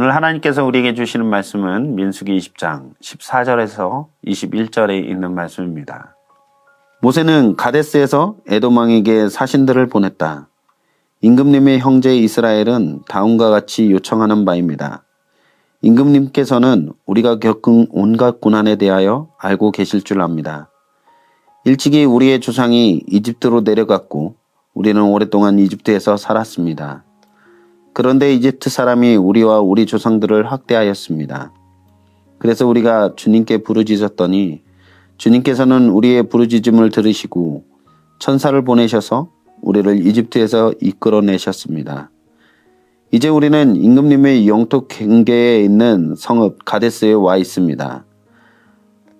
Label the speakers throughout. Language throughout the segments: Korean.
Speaker 1: 오늘 하나님께서 우리에게 주시는 말씀은 민수기 20장 14절에서 21절에 있는 말씀입니다. 모세는 가데스에서 에돔 왕에게 사신들을 보냈다. 임금님의 형제 이스라엘은 다음과 같이 요청하는 바입니다. 임금님께서는 우리가 겪은 온갖 고난에 대하여 알고 계실 줄 압니다. 일찍이 우리의 조상이 이집트로 내려갔고 우리는 오랫동안 이집트에서 살았습니다. 그런데 이집트 사람이 우리와 우리 조상들을 학대하였습니다. 그래서 우리가 주님께 부르짖었더니 주님께서는 우리의 부르짖음을 들으시고 천사를 보내셔서 우리를 이집트에서 이끌어내셨습니다. 이제 우리는 임금님의 영토 경계에 있는 성읍 가데스에 와 있습니다.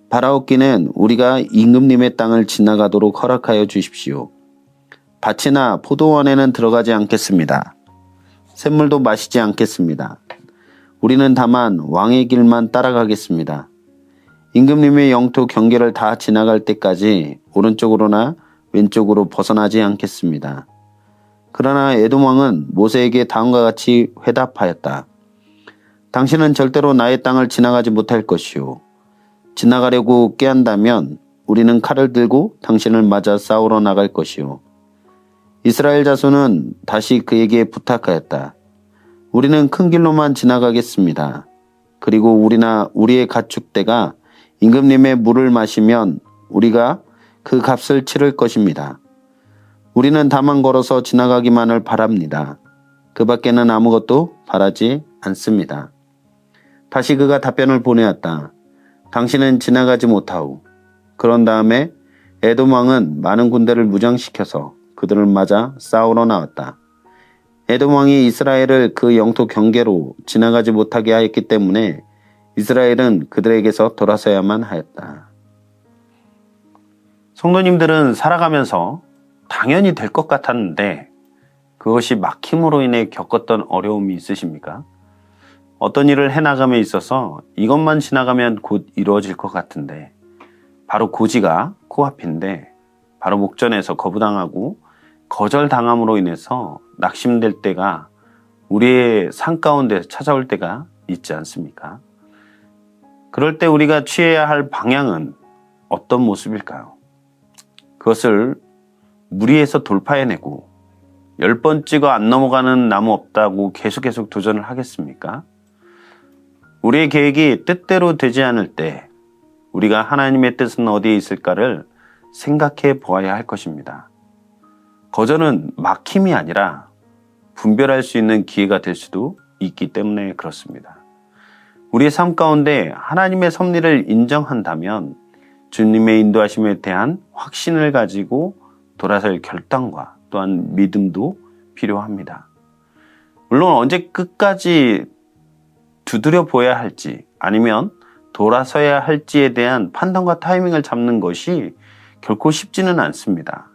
Speaker 1: 바라옵기는 우리가 임금님의 땅을 지나가도록 허락하여 주십시오. 밭이나 포도원에는 들어가지 않겠습니다. 샘물도 마시지 않겠습니다. 우리는 다만 왕의 길만 따라가겠습니다. 임금님의 영토 경계를 다 지나갈 때까지 오른쪽으로나 왼쪽으로 벗어나지 않겠습니다. 그러나 에돔 왕은 모세에게 다음과 같이 회답하였다. 당신은 절대로 나의 땅을 지나가지 못할 것이요. 지나가려고 꾀한다면 우리는 칼을 들고 당신을 맞아 싸우러 나갈 것이요. 이스라엘 자손은 다시 그에게 부탁하였다. 우리는 큰 길로만 지나가겠습니다. 그리고 우리나 우리의 가축대가 임금님의 물을 마시면 우리가 그 값을 치를 것입니다. 우리는 다만 걸어서 지나가기만을 바랍니다. 그 밖에는 아무것도 바라지 않습니다. 다시 그가 답변을 보내었다. 당신은 지나가지 못하오. 그런 다음에 에돔 왕은 많은 군대를 무장시켜서 그들을 맞아 싸우러 나왔다. 에돔 왕이 이스라엘을 그 영토 경계로 지나가지 못하게 하였기 때문에 이스라엘은 그들에게서 돌아서야만 하였다. 성도님들은 살아가면서 당연히 될 것 같았는데 그것이 막힘으로 인해 겪었던 어려움이 있으십니까? 어떤 일을 해나감에 있어서 이것만 지나가면 곧 이루어질 것 같은데 바로 고지가 코앞인데 바로 목전에서 거부당하고 거절당함으로 인해서 낙심될 때가 우리의 삶 가운데 찾아올 때가 있지 않습니까? 그럴 때 우리가 취해야 할 방향은 어떤 모습일까요? 그것을 무리해서 돌파해내고 10번 찍어 안 넘어가는 나무 없다고 계속 도전을 하겠습니까? 우리의 계획이 뜻대로 되지 않을 때 우리가 하나님의 뜻은 어디에 있을까를 생각해 보아야 할 것입니다. 거절은 막힘이 아니라 분별할 수 있는 기회가 될 수도 있기 때문에 그렇습니다. 우리의 삶 가운데 하나님의 섭리를 인정한다면 주님의 인도하심에 대한 확신을 가지고 돌아설 결단과 또한 믿음도 필요합니다. 물론 언제 끝까지 두드려 보아야 할지 아니면 돌아서야 할지에 대한 판단과 타이밍을 잡는 것이 결코 쉽지는 않습니다.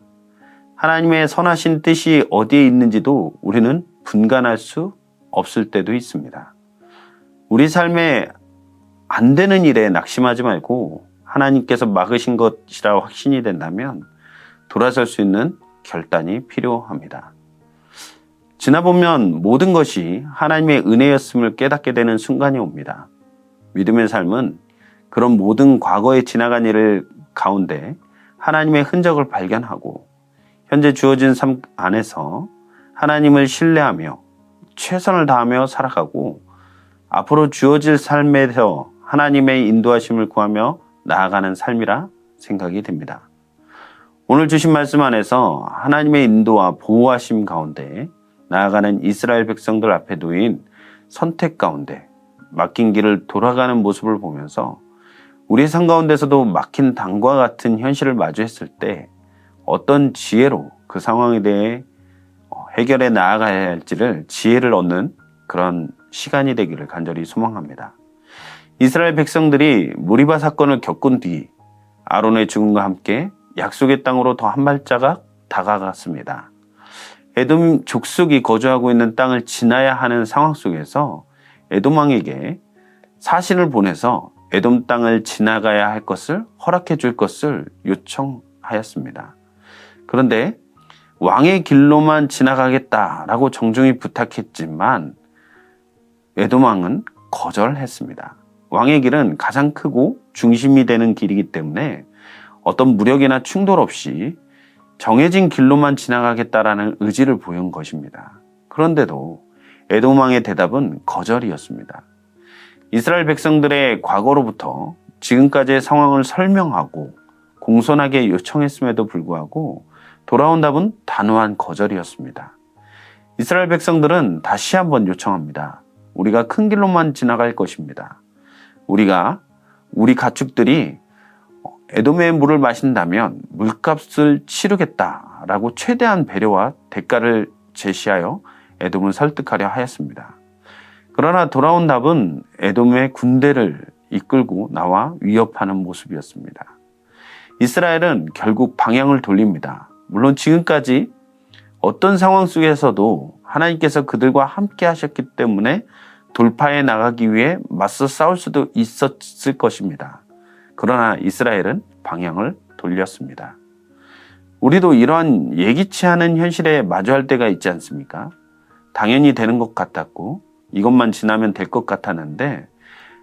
Speaker 1: 하나님의 선하신 뜻이 어디에 있는지도 우리는 분간할 수 없을 때도 있습니다. 우리 삶에 안 되는 일에 낙심하지 말고 하나님께서 막으신 것이라 확신이 된다면 돌아설 수 있는 결단이 필요합니다. 지나보면 모든 것이 하나님의 은혜였음을 깨닫게 되는 순간이 옵니다. 믿음의 삶은 그런 모든 과거에 지나간 일을 가운데 하나님의 흔적을 발견하고 현재 주어진 삶 안에서 하나님을 신뢰하며 최선을 다하며 살아가고 앞으로 주어질 삶에서 하나님의 인도하심을 구하며 나아가는 삶이라 생각이 됩니다. 오늘 주신 말씀 안에서 하나님의 인도와 보호하심 가운데 나아가는 이스라엘 백성들 앞에 놓인 선택 가운데 막힌 길을 돌아가는 모습을 보면서 우리의 삶 가운데서도 막힌 당과 같은 현실을 마주했을 때 어떤 지혜로 그 상황에 대해 해결해 나아가야 할지를 지혜를 얻는 그런 시간이 되기를 간절히 소망합니다. 이스라엘 백성들이 무리바 사건을 겪은 뒤 아론의 죽음과 함께 약속의 땅으로 더 한 발자국 다가갔습니다. 에돔 족속이 거주하고 있는 땅을 지나야 하는 상황 속에서 에돔 왕에게 사신을 보내서 에돔 땅을 지나가야 할 것을 허락해 줄 것을 요청하였습니다. 그런데 왕의 길로만 지나가겠다라고 정중히 부탁했지만 에돔 왕은 거절했습니다. 왕의 길은 가장 크고 중심이 되는 길이기 때문에 어떤 무력이나 충돌 없이 정해진 길로만 지나가겠다라는 의지를 보인 것입니다. 그런데도 에돔 왕의 대답은 거절이었습니다. 이스라엘 백성들의 과거로부터 지금까지의 상황을 설명하고 공손하게 요청했음에도 불구하고 돌아온 답은 단호한 거절이었습니다. 이스라엘 백성들은 다시 한번 요청합니다. 우리가 큰 길로만 지나갈 것입니다. 우리 가축들이 에돔의 물을 마신다면 물값을 치르겠다라고 최대한 배려와 대가를 제시하여 에돔을 설득하려 하였습니다. 그러나 돌아온 답은 에돔의 군대를 이끌고 나와 위협하는 모습이었습니다. 이스라엘은 결국 방향을 돌립니다. 물론 지금까지 어떤 상황 속에서도 하나님께서 그들과 함께 하셨기 때문에 돌파해 나가기 위해 맞서 싸울 수도 있었을 것입니다. 그러나 이스라엘은 방향을 돌렸습니다. 우리도 이러한 예기치 않은 현실에 마주할 때가 있지 않습니까? 당연히 되는 것 같았고 이것만 지나면 될 것 같았는데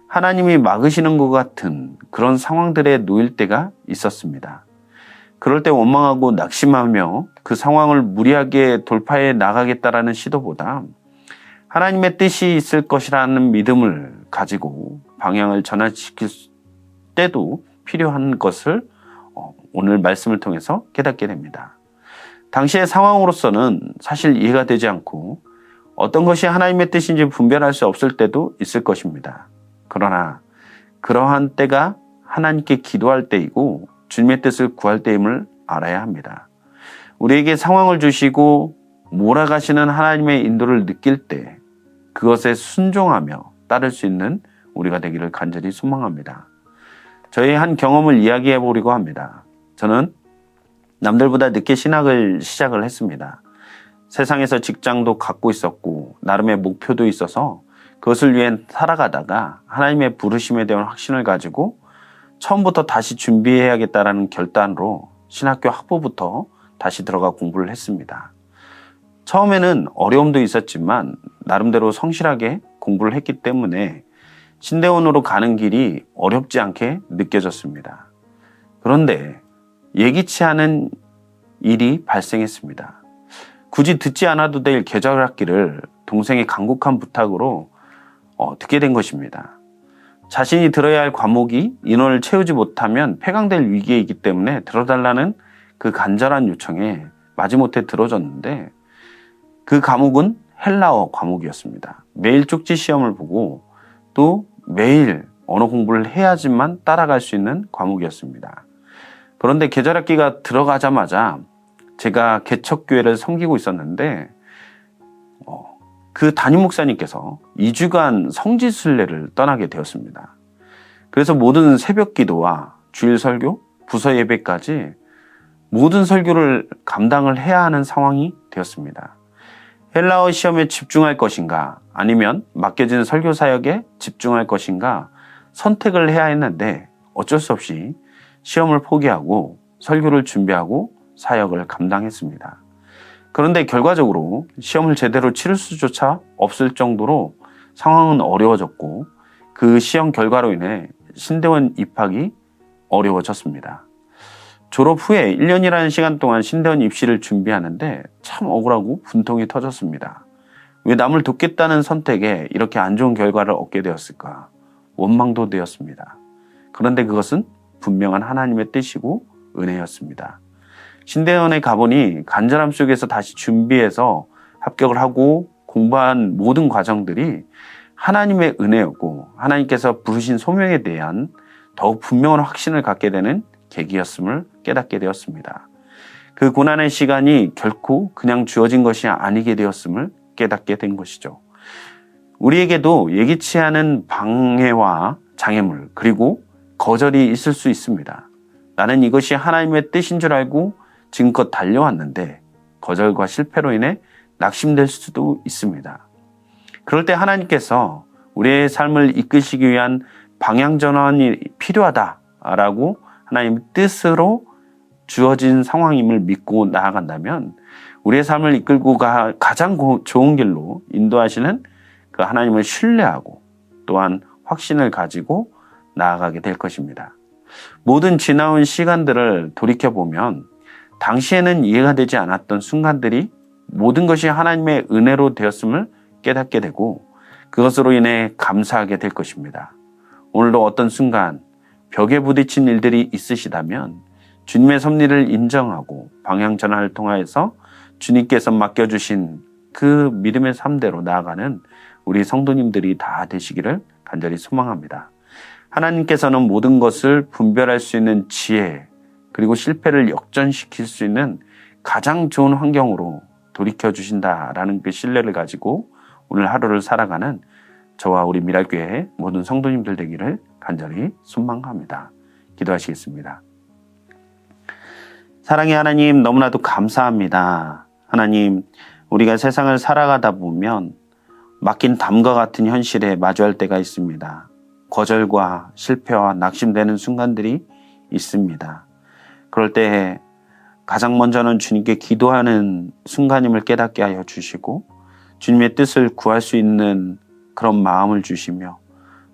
Speaker 1: 하나님이 막으시는 것 같은 그런 상황들에 놓일 때가 있었습니다. 그럴 때 원망하고 낙심하며 그 상황을 무리하게 돌파해 나가겠다라는 시도보다 하나님의 뜻이 있을 것이라는 믿음을 가지고 방향을 전환시킬 때도 필요한 것을 오늘 말씀을 통해서 깨닫게 됩니다. 당시의 상황으로서는 사실 이해가 되지 않고 어떤 것이 하나님의 뜻인지 분별할 수 없을 때도 있을 것입니다. 그러나 그러한 때가 하나님께 기도할 때이고 주님의 뜻을 구할 때임을 알아야 합니다. 우리에게 상황을 주시고 몰아가시는 하나님의 인도를 느낄 때 그것에 순종하며 따를 수 있는 우리가 되기를 간절히 소망합니다. 저의 한 경험을 이야기해 보려고 합니다. 저는 남들보다 늦게 신학을 시작을 했습니다. 세상에서 직장도 갖고 있었고 나름의 목표도 있어서 그것을 위해 살아가다가 하나님의 부르심에 대한 확신을 가지고 처음부터 다시 준비해야겠다라는 결단으로 신학교 학부부터 다시 들어가 공부를 했습니다. 처음에는 어려움도 있었지만 나름대로 성실하게 공부를 했기 때문에 신대원으로 가는 길이 어렵지 않게 느껴졌습니다. 그런데 예기치 않은 일이 발생했습니다. 굳이 듣지 않아도 될 계절학기를 동생의 간곡한 부탁으로 듣게 된 것입니다. 자신이 들어야 할 과목이 인원을 채우지 못하면 폐강될 위기에 있기 때문에 들어달라는 그 간절한 요청에 마지못해 들어줬는데 그 과목은 헬라어 과목이었습니다. 매일 쪽지 시험을 보고 또 매일 언어 공부를 해야지만 따라갈 수 있는 과목이었습니다. 그런데 계절학기가 들어가자마자 제가 개척교회를 섬기고 있었는데 그 담임 목사님께서 2주간 성지순례를 떠나게 되었습니다. 그래서 모든 새벽 기도와 주일 설교, 부서 예배까지 모든 설교를 감당을 해야 하는 상황이 되었습니다. 헬라어 시험에 집중할 것인가 아니면 맡겨진 설교 사역에 집중할 것인가 선택을 해야 했는데 어쩔 수 없이 시험을 포기하고 설교를 준비하고 사역을 감당했습니다. 그런데 결과적으로 시험을 제대로 치를 수조차 없을 정도로 상황은 어려워졌고 그 시험 결과로 인해 신대원 입학이 어려워졌습니다. 졸업 후에 1년이라는 시간 동안 신대원 입시를 준비하는데 참 억울하고 분통이 터졌습니다. 왜 남을 돕겠다는 선택에 이렇게 안 좋은 결과를 얻게 되었을까? 원망도 되었습니다. 그런데 그것은 분명한 하나님의 뜻이고 은혜였습니다. 신대원에 가보니 간절함 속에서 다시 준비해서 합격을 하고 공부한 모든 과정들이 하나님의 은혜였고 하나님께서 부르신 소명에 대한 더욱 분명한 확신을 갖게 되는 계기였음을 깨닫게 되었습니다. 그 고난의 시간이 결코 그냥 주어진 것이 아니게 되었음을 깨닫게 된 것이죠. 우리에게도 예기치 않은 방해와 장애물 그리고 거절이 있을 수 있습니다. 나는 이것이 하나님의 뜻인 줄 알고 지금껏 달려왔는데 거절과 실패로 인해 낙심될 수도 있습니다. 그럴 때 하나님께서 우리의 삶을 이끄시기 위한 방향 전환이 필요하다라고 하나님의 뜻으로 주어진 상황임을 믿고 나아간다면 우리의 삶을 이끌고 가장 좋은 길로 인도하시는 그 하나님을 신뢰하고 또한 확신을 가지고 나아가게 될 것입니다. 모든 지나온 시간들을 돌이켜보면 당시에는 이해가 되지 않았던 순간들이 모든 것이 하나님의 은혜로 되었음을 깨닫게 되고 그것으로 인해 감사하게 될 것입니다. 오늘도 어떤 순간 벽에 부딪힌 일들이 있으시다면 주님의 섭리를 인정하고 방향 전환을 통하여서 주님께서 맡겨주신 그 믿음의 삶대로 나아가는 우리 성도님들이 다 되시기를 간절히 소망합니다. 하나님께서는 모든 것을 분별할 수 있는 지혜 그리고 실패를 역전시킬 수 있는 가장 좋은 환경으로 돌이켜주신다라는 그 신뢰를 가지고 오늘 하루를 살아가는 저와 우리 미랄교회 모든 성도님들 되기를 간절히 소망합니다. 기도하시겠습니다. 사랑의 하나님, 너무나도 감사합니다. 하나님, 우리가 세상을 살아가다 보면 맡긴 담과 같은 현실에 마주할 때가 있습니다. 거절과 실패와 낙심되는 순간들이 있습니다. 그럴 때 가장 먼저는 주님께 기도하는 순간임을 깨닫게 하여 주시고 주님의 뜻을 구할 수 있는 그런 마음을 주시며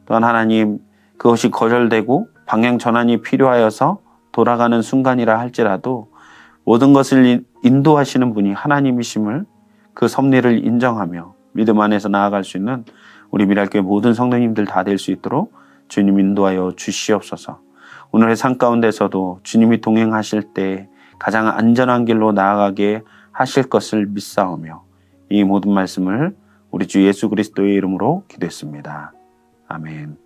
Speaker 1: 또한 하나님, 그것이 거절되고 방향 전환이 필요하여서 돌아가는 순간이라 할지라도 모든 것을 인도하시는 분이 하나님이심을 그 섭리를 인정하며 믿음 안에서 나아갈 수 있는 우리 미랄교회 모든 성도님들 다 될 수 있도록 주님 인도하여 주시옵소서. 오늘의 삶 가운데서도 주님이 동행하실 때 가장 안전한 길로 나아가게 하실 것을 믿사오며 이 모든 말씀을 우리 주 예수 그리스도의 이름으로 기도했습니다. 아멘.